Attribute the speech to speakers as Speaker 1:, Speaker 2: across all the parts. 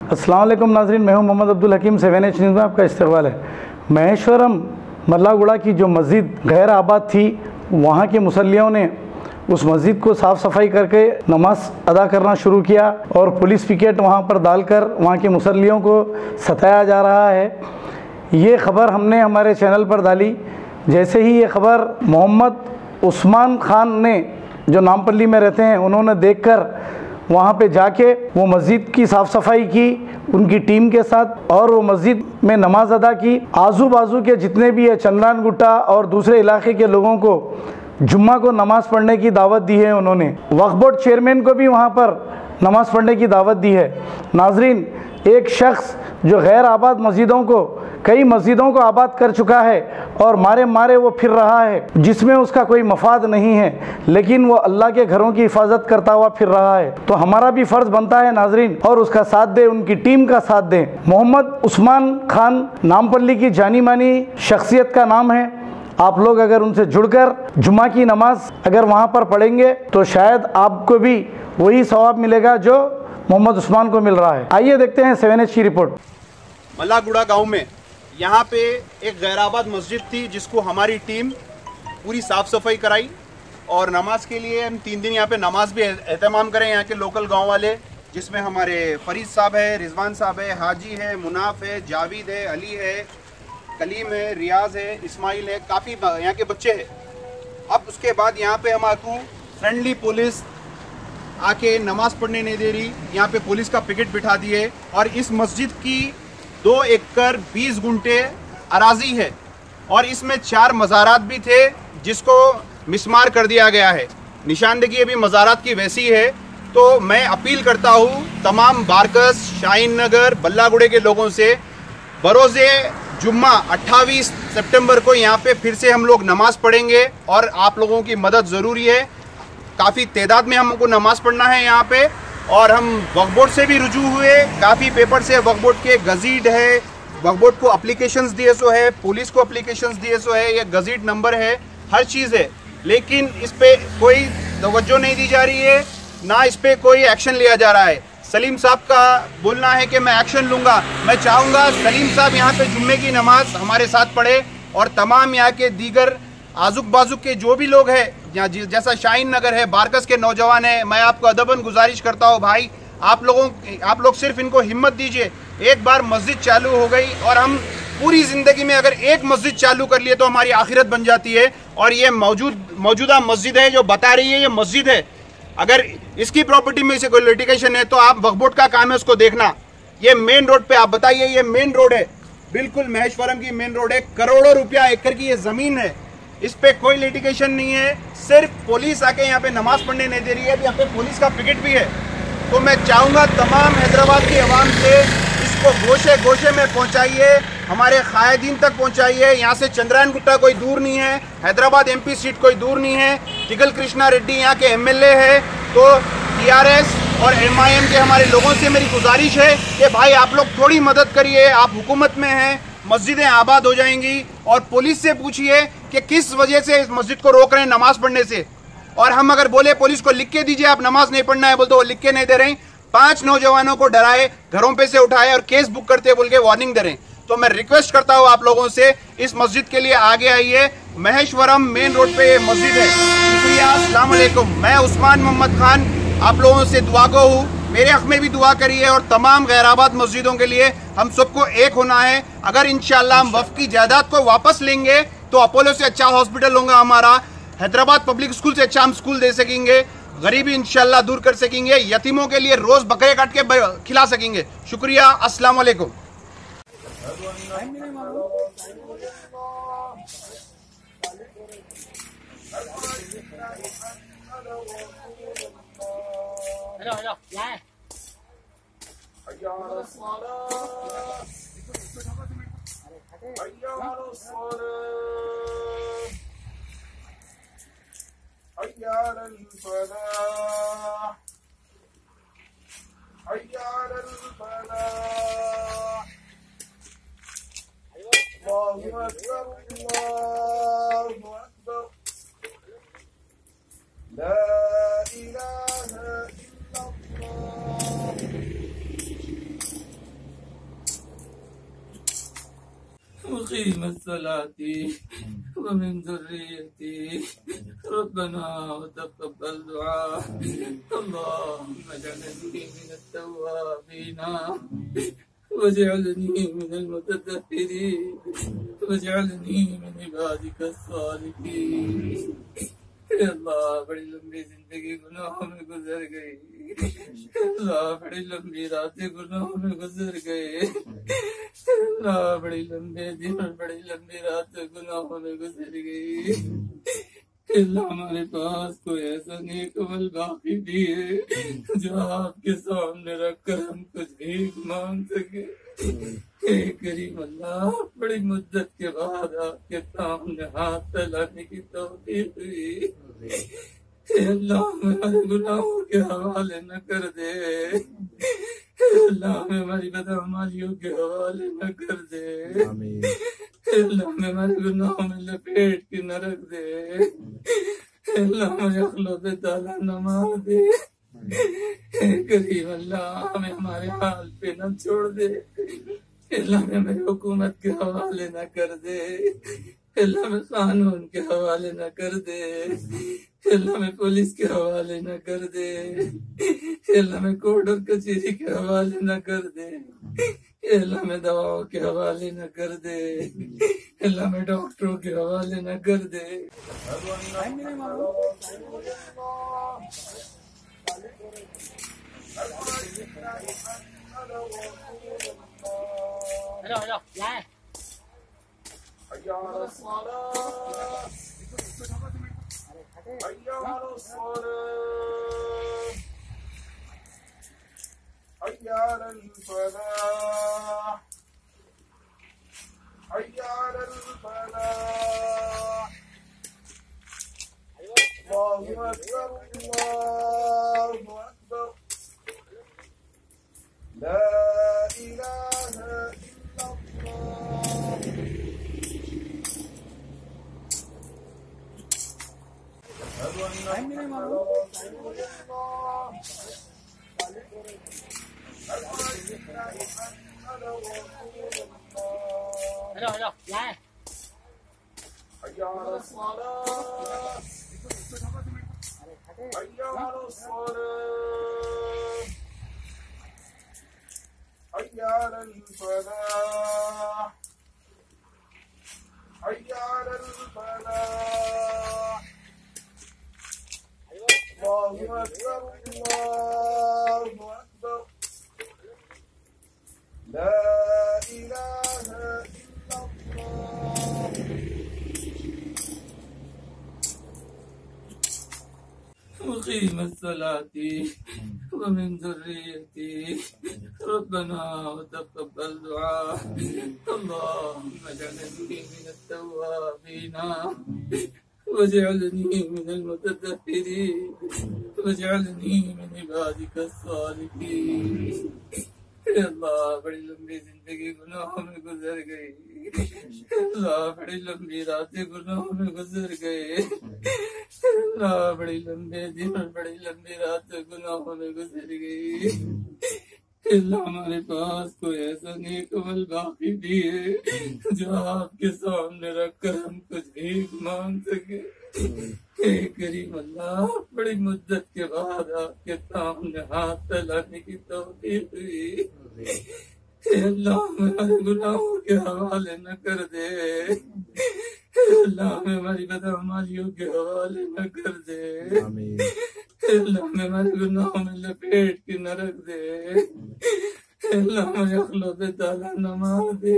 Speaker 1: अस्सलाम वालेकुम नाज़रीन, मैं हूं मोहम्मद अब्दुल हकीम। 7H न्यूज़ में आपका इस्तकबाल है। महेश्वरम मल्लागुड़ा की जो मस्जिद गैर आबाद थी, वहां के मुसल्लियों ने उस मस्जिद को साफ़ सफाई करके नमाज अदा करना शुरू किया और पुलिस पिकेट वहां पर डालकर वहां के मुसल्लियों को सताया जा रहा है। ये ख़बर हमने हमारे चैनल पर डाली। जैसे ही ये ख़बर मोहम्मद उस्मान खान ने, जो नामपल्ली में रहते हैं, उन्होंने देखकर वहाँ पे जाके वो मस्जिद की साफ़ सफाई की उनकी टीम के साथ और वो मस्जिद में नमाज अदा की। आजू बाजू के जितने भी है चंद्रान गुट्टा और दूसरे इलाके के लोगों को जुम्मा को नमाज़ पढ़ने की दावत दी है। उन्होंने वक्फ बोर्ड चेयरमैन को भी वहाँ पर नमाज़ पढ़ने की दावत दी है। नाजरीन, एक शख्स जो गैर आबाद मस्जिदों को, कई मस्जिदों को आबाद कर चुका है और मारे मारे वो फिर रहा है, जिसमें उसका कोई मफाद नहीं है, लेकिन वो अल्लाह के घरों की हिफाजत करता हुआ फिर रहा है। तो हमारा भी फ़र्ज़ बनता है नाजरीन, और उसका साथ दें, उनकी टीम का साथ दें। मोहम्मद उस्मान खान नामपल्ली की जानी मानी शख्सियत का नाम है। आप लोग अगर उनसे जुड़कर जुम्मा की नमाज अगर वहाँ पर पढ़ेंगे तो शायद आपको भी वही सवाब मिलेगा जो मोहम्मद उस्मान को मिल रहा है। आइए देखते हैं 7H की रिपोर्ट।
Speaker 2: मल्लागुड़ा गांव में यहाँ पे एक गैराबाद मस्जिद थी, जिसको हमारी टीम पूरी साफ़ सफाई कराई और नमाज के लिए हम 3 दिन यहाँ पे नमाज भी एहतमाम करें। यहाँ के लोकल गांव वाले, जिसमें हमारे फरीद साहब है, रिजवान साहब है, हाजी है, मुनाफ है, जावेद है, अली है, कलीम है, रियाज है, इस्माइल है, काफ़ी यहाँ के बच्चे हैं। अब उसके बाद यहाँ पे हमारे फ्रेंडली पुलिस आके नमाज पढ़ने नहीं दे रही। यहाँ पे पुलिस का पिकेट बिठा दिए और इस मस्जिद की 2 एकड़ 20 गुंठे अराजी है और इसमें 4 मज़ारात भी थे, जिसको मिसमार कर दिया गया है। निशानदेही अभी मज़ारात की वैसी है। तो मैं अपील करता हूँ तमाम बारकस, शाहीन नगर, बल्लागुड़े के लोगों से, बरोज़े जुम्मा 28 सितंबर को यहाँ पे फिर से हम लोग नमाज पढ़ेंगे और आप लोगों की मदद ज़रूरी है। काफ़ी तादाद में हमको नमाज पढ़ना है यहाँ पे, और हम वक्फ बोर्ड से भी रुजू हुए, काफ़ी पेपर से वक्फ बोर्ड के गज़ीट है, वक्फ बोर्ड को एप्लीकेशंस दिए सो है, पुलिस को एप्लीकेशंस दिए सो है, ये गज़ीट नंबर है, हर चीज़ है, लेकिन इस पे कोई तवज्जो नहीं दी जा रही है, ना इस पे कोई एक्शन लिया जा रहा है। सलीम साहब का बोलना है कि मैं एक्शन लूँगा। मैं चाहूँगा सलीम साहब यहाँ पे जुम्मे की नमाज हमारे साथ पढ़े और तमाम यहाँ के दीगर आजुक बाजुक के जो भी लोग हैं, जैसा शाहीन नगर है, बारकस के नौजवान हैं, मैं आपको अदबन गुजारिश करता हूँ भाई, आप लोग सिर्फ इनको हिम्मत दीजिए। एक बार मस्जिद चालू हो गई और हम पूरी ज़िंदगी में अगर एक मस्जिद चालू कर लिए तो हमारी आखिरत बन जाती है। और ये मौजूदा मस्जिद है जो बता रही है ये मस्जिद है, अगर इसकी प्रॉपर्टी में से कोई लिटिगेशन है तो आप वक्फ बोर्ड का काम है उसको देखना। ये मेन रोड पे आप बताइए, ये मेन रोड है, बिल्कुल महेश्वरम की मेन रोड है, करोड़ों रुपया एकड़ की ये ज़मीन है, इस पे कोई लिटिगेशन नहीं है। सिर्फ पुलिस आके यहाँ पे नमाज पढ़ने नहीं दे रही है, यहाँ पे पुलिस का पिकेट भी है। तो मैं चाहूँगा तमाम हैदराबाद की आवाम से इसको गोशे गोशे में पहुँचाइए, हमारे कायदीन तक पहुँचाइए। यहाँ से चंद्रायन गुट्टा कोई दूर नहीं है, हैदराबाद MP सीट कोई दूर नहीं है, टिकल कृष्णा रेड्डी यहाँ के MLA है। तो TRS और MIM के हमारे लोगों से मेरी गुजारिश है कि भाई आप लोग थोड़ी मदद करिए, आप हुकूमत में हैं, मस्जिदें आबाद हो जाएंगी। और पुलिस से पूछिए कि किस वजह से इस मस्जिद को रोक रहे हैं नमाज पढ़ने से। और हम अगर बोले पुलिस को लिख के दीजिए आप नमाज नहीं पढ़ना है, बोलते वो लिख के नहीं दे रहे। 5 नौजवानों को डराए, घरों पे से उठाए और केस बुक करते बोल के वार्निंग दे रहे हैं। तो मैं रिक्वेस्ट करता हूँ आप लोगों से, इस मस्जिद के लिए आगे आइए। महेश्वरम मेन रोड पे ये मस्जिद है। शुक्रिया, अस्सलाम वालेकुम। मैं उस्मान मोहम्मद खान आप लोगों से दुआ को हूँ, मेरे हक में भी दुआ करिए और तमाम गैराबाद मस्जिदों के लिए हम सबको एक होना है। अगर इंशाल्लाह हम वक्फ की जायदाद को वापस लेंगे तो अपोलो से अच्छा हॉस्पिटल होगा हमारा, हैदराबाद पब्लिक स्कूल से अच्छा हम स्कूल दे सकेंगे, गरीबी इंशाल्लाह दूर कर सकेंगे, यतीमों के लिए रोज़ बकरे काट के खिला सकेंगे। शुक्रिया, अस्सलाम वालेकुम।
Speaker 3: मुक़ीम अस्सलाती व मिन ज़ुर्रियती रब्बना तक़ब्बल दुआ अल्लाहुम्मा जअलनी मिनत तव्वाबीना वजअलनी मिनल मुततहिरीन वजअलनी मिन इबादिकस सालिहीन। अल्लाह बड़ी लंबी जिंदगी गुनाहों में गुजर गई, अल्लाह बड़ी लंबी रातें गुनाहों में गुजर गए, अल्लाह बड़ी लंबे दिन और बड़ी लंबी रातें गुनाहों में गुजर गई। अल्लाह हमारे पास कोई ऐसा नेक अमल बाकी नहीं है जो आपके सामने रखकर हम कुछ भीख मांग सके। करीम अल्लाह बड़ी मुद्दत के बाद आपके सामने हाथ फैलाने की तौफीक हुई। अल्लाह हमारे गुनाहों के हवाले न कर दे, अल्लाह हमें हमारी बदअमालियों के हवाले न कर दे, अल्लाह हमें हमारे गुनाहों में लपेट के न रख दे, अल्लाह हमें अखलों पे ताला न मार दे। करीम अल्लाह हमें हमारे हाल पे न छोड़ दे, अल्लाह हमें हमारी हुकूमत के हवाले न कर दे, अल्लाह हमें कानून के हवाले न कर दे, अल्लाह हमें पुलिस के हवाले न कर दे, अल्लाह हमें कोर्ट और कचहरी के हवाले न कर दे, अल्लाह हमें दवाओं के हवाले न कर दे, अल्लाह हमें डॉक्टरों के हवाले न कर दे। मुक़ीम अस्सलाती व मिन ज़ुर्रियती रब्बना तक़ब्बल दुआ अल्लाहुम्मा जअलनी मिनत तव्वाबीना वजअलनी मिनल मुततहिरीन वजअलनी मिन इबादिकस सालिहीन। अल्लाह बड़ी लंबी जिंदगी गुनाहों में गुजर गई, अल्लाह बड़ी लंबी रातें गुनाहों में गुजर गए, अल्लाह बड़ी लंबे दिन और बड़ी लंबी रातें गुनाहों में गुजर गई। अल्लाह हमारे पास कोई ऐसा नेक अमल बाकी नहीं है जो आपके सामने रखकर हम कुछ भीख मांग सके। करीम अल्लाह बड़ी मुद्दत के बाद आपके सामने हाथ फैलाने की तौफीक हुई। अल्लाह हमारे गुनाहों के हवाले न कर दे, अल्लाह हमें हमारी बदअमालियों के हवाले न कर दे, अल्लाह हमें हमारे गुनाहों में लपेट के न रख दे, अल्लाह हमें अखलों पे ताला न मार दे।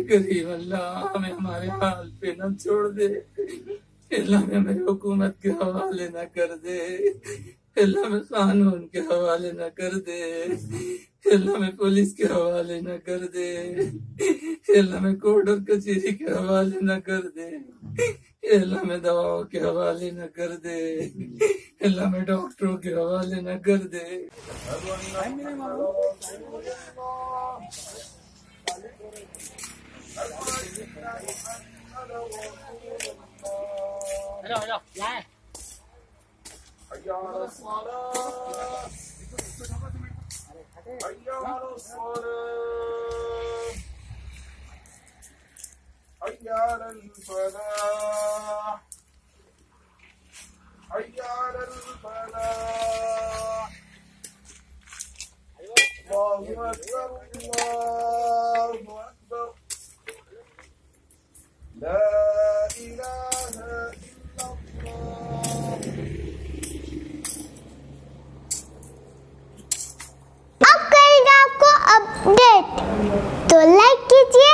Speaker 3: करीम अल्लाह हमें हमारे हाल पे न छोड़ दे, अल्लाह हमें हमारी हुकूमत के हवाले न कर दे, अल्लाह हमें कानून के हवाले न कर दे, अल्लाह हमें पुलिस के हवाले न कर दे, अल्लाह हमें कोर्ट और कचहरी के हवाले न कर दे, अल्लाह हमें दवाओं के हवाले न कर दे, अल्लाह हमें डॉक्टरों के हवाले न कर दे।
Speaker 4: hayya alal falah, hayya alal falah. Allahu akbar, Allahu akbar. La ilaha illallah.
Speaker 5: अब करेंगे आपको अपडेट, तो लाइक कीजिए,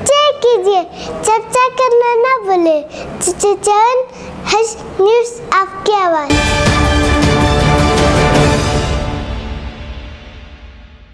Speaker 5: शेयर कीजिए, चर्चा करना ना भूले। चैनल न्यूज़ आपकी आवाज़।